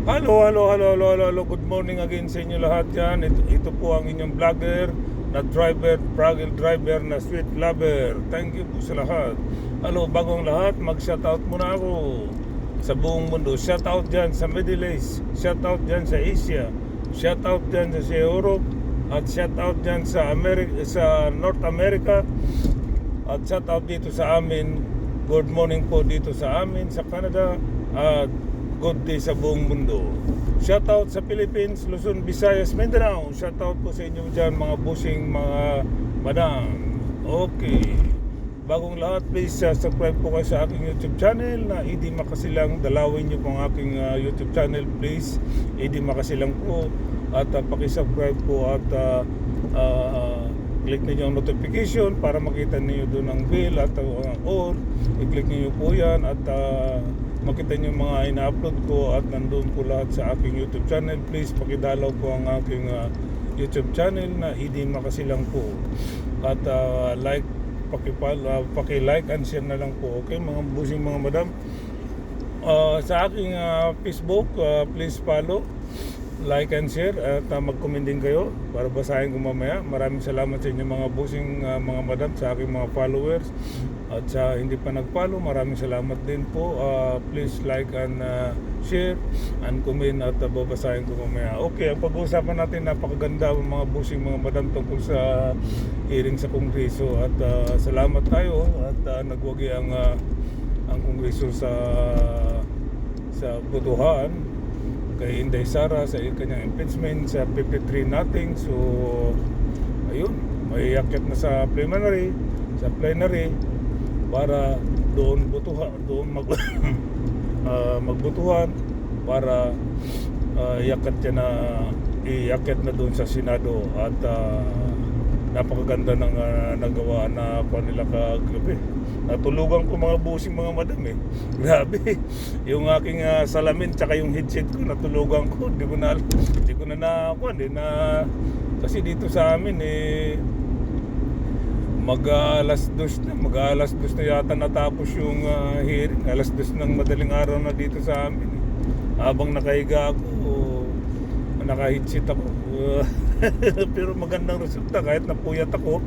Hello. Good morning again sa inyo lahat yan. Ito po ang inyong vlogger na driver na sweet lover. Thank you po sa lahat. Hello, bagong lahat, mag-shoutout muna ako sa buong mundo. Shoutout dyan sa Middle East, shoutout dyan sa Asia, shoutout dyan sa Europe, at shoutout dyan sa North America, at shoutout dito sa amin. Good morning po dito sa amin sa Canada, at good day sa buong mundo. Shoutout sa Philippines, Luzon, Visayas, Mindanao. Shoutout po sa inyo dyan mga busing, mga madam. Okay. Bagong lahat, please subscribe po kayo sa aking YouTube channel na Edi Makasilang. Dalawin nyo po ang aking YouTube channel, please. Edi Makasilang po. At pakisubscribe po at click niyo ang notification para makita niyo doon ang bell at ang all. I-click niyo po yan at makita nyo mga ina-upload ko at nandun po lahat sa aking YouTube channel. Please pakidalaw po ang aking YouTube channel na Edi Makasilang po. At paki-like and share na lang po. Okay mga busing mga madam. Sa aking Facebook, please follow, like and share at mag-comment din kayo para basahin ko mamaya. Maraming salamat sa inyo mga busing mga madam, sa aking mga followers. At sa hindi pa nag-follow, maraming salamat din po. Please like and share and comment at babasahin ko mamaya. Okay, ang pag-uusapan natin napakaganda mga busing mga madam tungkol sa hearing sa Kongreso. At salamat tayo at nagwagi ang Kongreso sa botohan kay Inday Sara sa kanyang impeachment sa 53 nothing. So ayun, may yakit na sa plenary para doon magbutuhan para iyakyat na doon sa Senado. At napakaganda ng nagawa na nila kagabi. Natulugan ko mga busing mga madam grabe yung aking salamin tsaka yung headset ko natulugan ko. Hindi ko na kasi dito sa amin mag-alas dos na yata natapos yung hearing. Alas dos ng madaling araw na dito sa amin habang nakahiga ako, naka-headset ako. Pero magandang resulta kahit napuyat ako.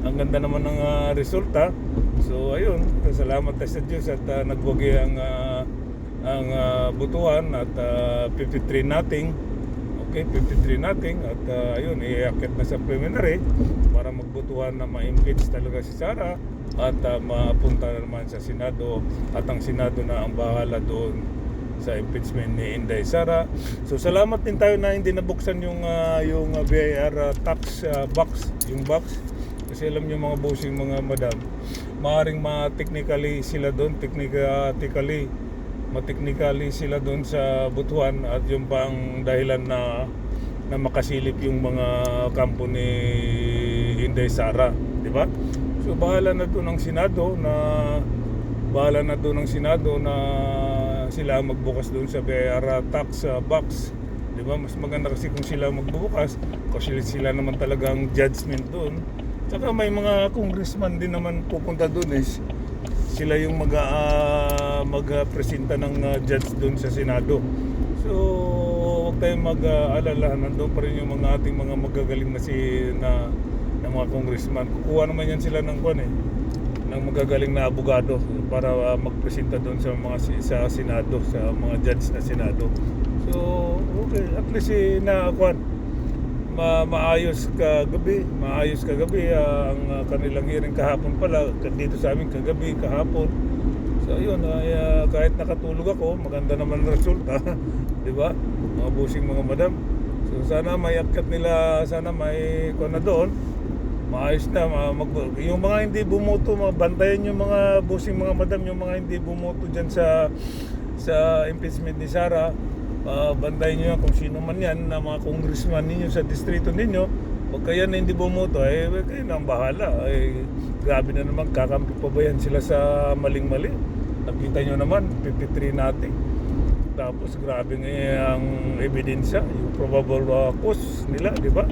Ang ganda naman ng resulta. So ayun, salamat tayo sa Diyos at nagwagi ang butuhan at 53 nothing. Okay, 53 nothing at ayun, iakit na sa preliminary para magbutuhan na ma-impeach talaga si Sara at mapunta na naman sa Senado at ang Senado na ang bahala doon sa impeachment ni Inday Sara. So salamat din tayo na hindi nabuksan yung BIR tax box, yung box, kasi alam niyo mga busing mga madam, maaring ma-technically sila doon, technically sila doon sa butuhan at yung pang dahilan na makasilip yung mga kampo ni Inday Sara, di ba? So bahala na doon ang Senado na sila magbukas doon sa BIR tax box, di ba? Mas maganda kasi kung sila magbubukas kasi sila naman talagang judgment doon. Saka may mga congressman din naman pupunta doon sila yung mag-presenta ng judge doon sa Senado. So huwag tayong mag-alala, nandoon pa rin yung mga ating mga magagaling na mga congressman. Kukuha naman yan sila ng ng magagaling na abogado para magpresenta doon sa Senado, sa mga judge na Senado. So okay, at least maayos kagabi ang kanilang hearing kahapon pala dito sa amin kahapon. So ayun, kahit nakatulog ako, maganda naman ang resulta. Di ba? Mga busing mga madam. So sana may akyat nila, sana may na doon. Maayos na yung mga hindi bumoto, bantayan yung mga busing mga madam, yung mga hindi bumoto diyan sa impeachment ni Sara. Bantayan nyo yan kung sino man yan na mga congressman ninyo sa distrito ninyo. Pag kaya na hindi bumoto, kayo na ang bahala. Grabe na naman, kakampi pa ba yan sila sa maling-mali? Nakita nyo naman, 53 natin. Tapos grabe nga ang ebidensya, yung probable cause nila, di ba?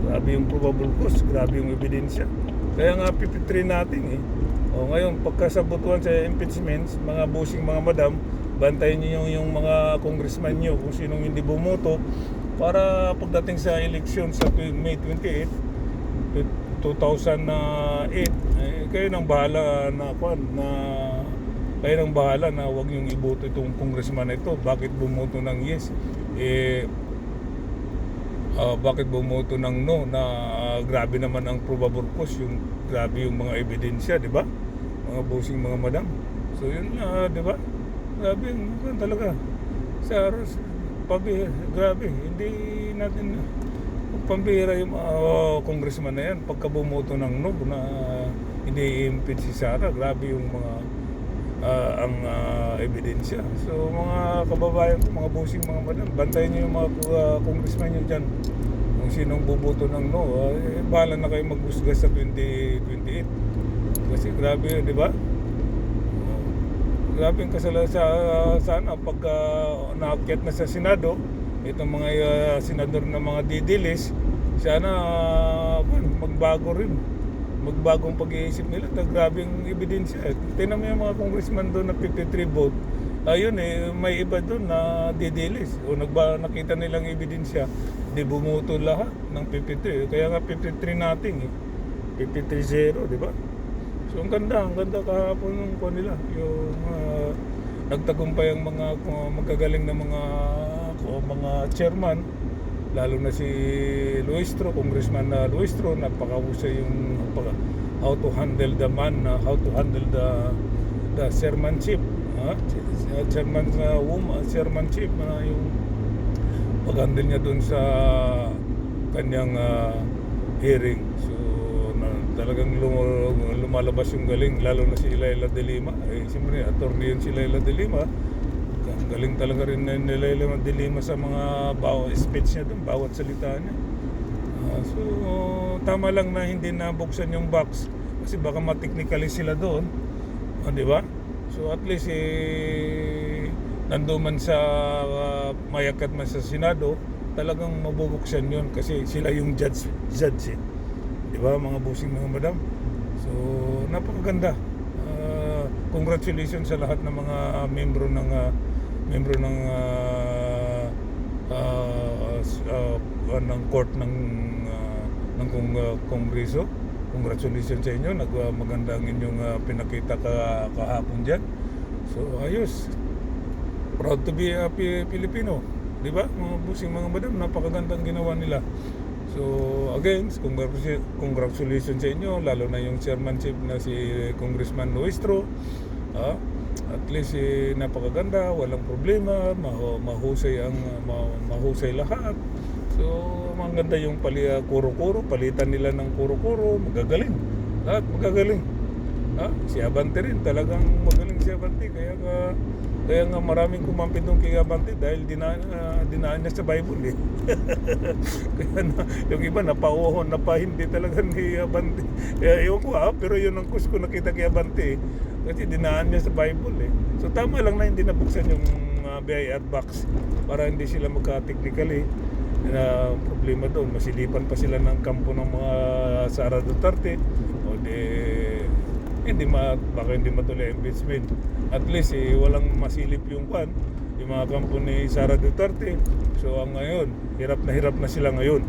Grabe yung probable cause, grabe yung ebidensya. Kaya nga 53 natin ngayon pagkasabutuan sa impeachments, mga busing mga madam, bantayan niyo yung mga congressman niyo kung sinong hindi bumoto para pagdating sa eleksyon sa May 28, 2008, kayo nang bahala kayo nang bahala na wag yung iboto itong congressman na ito. Bakit bumoto ng yes? Bakit bumoto ng no na grabe naman ang probable cause, yung grabe yung mga ebidensya, di ba? Mga bossing, mga madam. So yun na, di ba? Grabe yung talaga. Grabe, hindi natin pambihira yung congressman na yan pagka bumoto ng no na hindi i-impeach si Sara. Grabe yung mga ebidensya. So mga kababayan ko, mga bossing, mga madam, bantayan niyo yung mga congressman niyo dyan. Kung sinong buboto ng no, bahala na kayo maghusga sa 2028. Kasi grabe, di ba? Grabe ang kasala sana pagka naakyat na sa Senado, itong mga senador na mga didilis, sana magbagong pag-iisip nila. Grabe ang ebidensya. Tingnan mo yung mga congressman doon na 53 vote. Ayun may iba doon na didilis. O nakita nilang ebidensya, di bumoto lahat ng 53. Kaya nga 53 nating 53-0, di ba? So ang ganda kahapon ng nila. Yung nagtagumpay ang mga magagaling na mga chairman, lalo na si Luistro, Congressman Luistro. Napakahusay yung how to handle the man, how to handle the chairmanship, chairmanship, yung pag-handle niya dun sa kanyang hearing. So talagang lumalabas yung galing, lalo na si Laila De Lima. Siyempre attorney yun si Laila De Lima. Ang galing talaga rin ni Laila De Lima sa mga speech niya doon, bawat salita niya. So tama lang na hindi nabuksan yung box kasi baka ma-technically sila doon, di ba? So at least nandoon man sa mayakat man sa Senado, talagang mabubuksan yun kasi sila yung judge di ba, mga bossing, mga madam? So napakaganda. Congratulations sa lahat ng mga membro ng court ng Kongreso. Congratulations sa inyo. Maganda ang inyong pinakita kahapon dyan. So ayos. Proud to be a Filipino, di ba? Mga bossing, mga madam, napakagandang ginawa nila. So again, congratulations sa inyo, lalo na yung chairmanship na si Congressman Luistro. At least napakaganda, walang problema, mahusay lahat. So maganda yung kuro-kuro, palitan nila ng kuro-kuro, magagaling. Lahat magagaling. Si Abante rin, talagang magaling si Abante. Kaya nga maraming kumampi doon kay Abante dahil dinaan niya sa Bible Kaya yung iba napauhon, napahindi talaga ni Abante. Ewan ko pero yun ang kus ko nakita kay Abante kasi dinaan niya sa Bible So tama lang na hindi nabuksan yung BIR box para hindi sila magka-technically na problema doon. Masilipan pa sila ng kampo ng mga Sara Duterte o baka hindi matuloy impeachment. At least walang masilip yung mga kampo ni Sara Duterte. So ngayon, hirap na sila ngayon.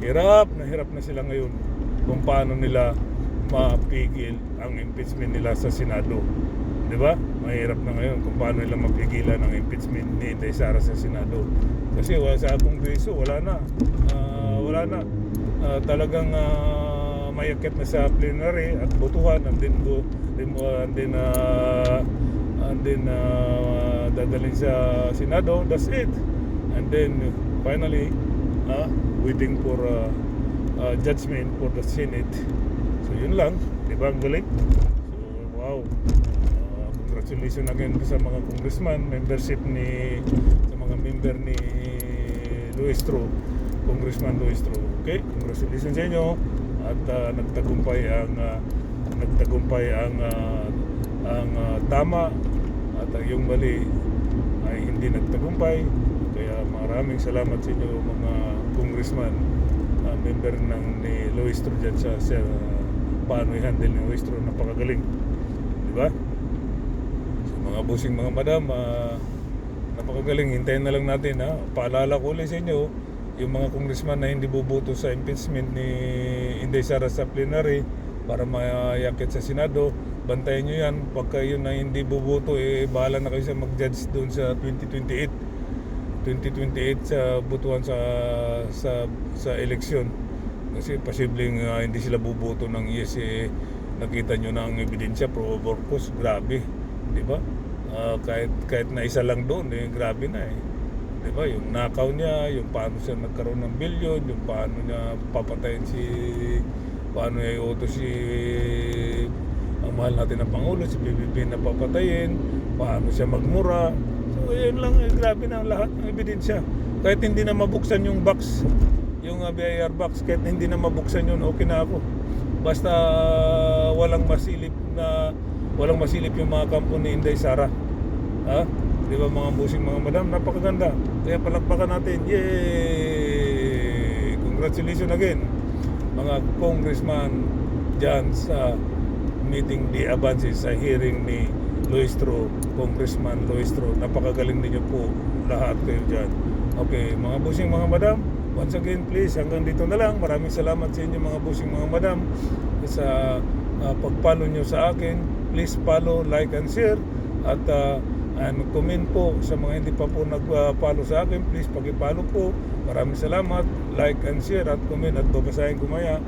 Hirap na sila ngayon kung paano nila mapigil ang impeachment nila sa Senado. Di ba? Mahirap na ngayon kung paano nila mapigilan ang impeachment ni Inday Sara sa Senado. Kasi sa Kongreso, wala na. Talagang mayakit na sa plenary at botohan, and then dadalhin sa Senado. That's it. And then finally waiting for judgment for the Senate. So yun lang, di ba, ang galing? So wow, congratulations again sa mga congressman, sa mga member ni Luistro, Congressman Luistro. Okay, congratulations sa inyo. At nagtagumpay ang tama at yung mali ay hindi nagtagumpay. Kaya maraming salamat sa inyo mga congressman, member ni Luistro dyan sa paano i-handle ni Luistro. Napakagaling, di ba? So, mga mga busing mga madam, napakagaling. Hintayin na lang natin, ha. Paalala ko ulit sa inyo, yung mga congressman na hindi buboto sa impeachment ni Inday Sara sa plenary para mayakit sa Senado, bantayan nyo yan. Pagka yun na hindi buboto, bahala na kayo sa mag-judge doon sa 2028 sa butuan sa eleksyon. Kasi posibleng hindi sila buboto ng yes, nakita nyo na ang ebidensya, pro Borcos, grabe, di ba? Kahit na isa lang doon, grabe na eh. Di ba? Yung nakaw niya, yung paano siya nagkaroon ng bilyon, yung paano niya papatayin paano niya iutos ang mahal natin ng Pangulo, si PBB na papatayin, paano siya magmura. So yun lang, grabe na ang lahat ng ebidensya. Kahit hindi na mabuksan yung box, yung BIR box, kahit hindi na mabuksan yun, okay na ako. Basta walang masilip yung mga kampo ni Inday Sara. Ha? Di ba mga busing mga madam, napakaganda. Kaya palakpakan natin. Yay! Congratulations again mga congressman dyan sa meeting di Avances, sa hearing ni Luistro, Congressman Luistro. Napakagaling ninyo po lahat kayo dyan. Okay, mga busing mga madam, once again please, hanggang dito na lang. Maraming salamat sa inyo mga busing mga madam sa pag-follow nyo sa akin. Please follow, like and share, at comment po sa mga hindi pa po nag-follow sa akin. Please paki-follow po. Maraming salamat. Like and share at comment at babasahin ko maya.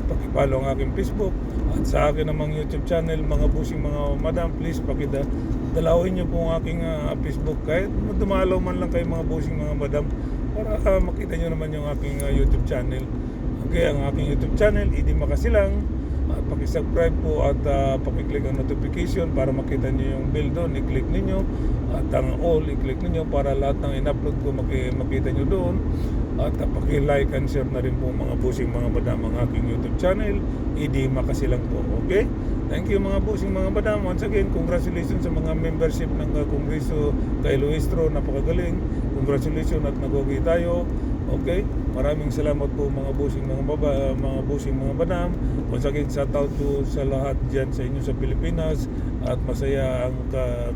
Paki-follow ang aking Facebook at sa akin namang YouTube channel mga busing mga madam. Please dalawin nyo po ang aking Facebook, kahit dumalaw man lang kayo mga busing mga madam, para makita nyo naman yung aking YouTube channel. Okay, ang aking YouTube channel, Idi Makasilang. At paki-subscribe po at paki-click ang notification para makita nyo yung bell doon, i-click ninyo. At ang all, i-click ninyo para lahat ng in-upload ko makita nyo doon. At paki-like and share na rin po mga busing mga madam ang aking YouTube channel, Idi Makasilang po. Okay? Thank you mga busing mga madam. Once again, congratulations sa mga membership ng Kongreso kay Luistro. Napakagaling. Congratulations at nag-okay tayo. Okay? Maraming salamat po mga busing mga busing mga madam. Once again, shout out to sa lahat dyan sa inyo sa Pilipinas, at masaya ang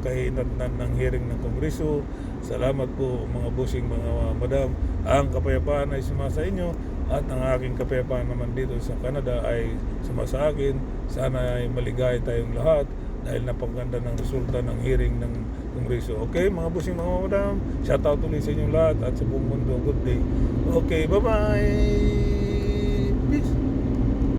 kahinatnan ng hearing ng Kongreso. Salamat po mga busing mga madam. Ang kapayapaan ay sumasa inyo, at ang aking kapayapaan naman dito sa Canada ay sumasa akin. Sana ay maligaya tayong lahat dahil napaganda ng resulta ng hearing ng Kongreso. Okay, mga busing mga madam, shout out ulit sa inyong lahat at sa buong mundo. Good day. Okay, bye-bye!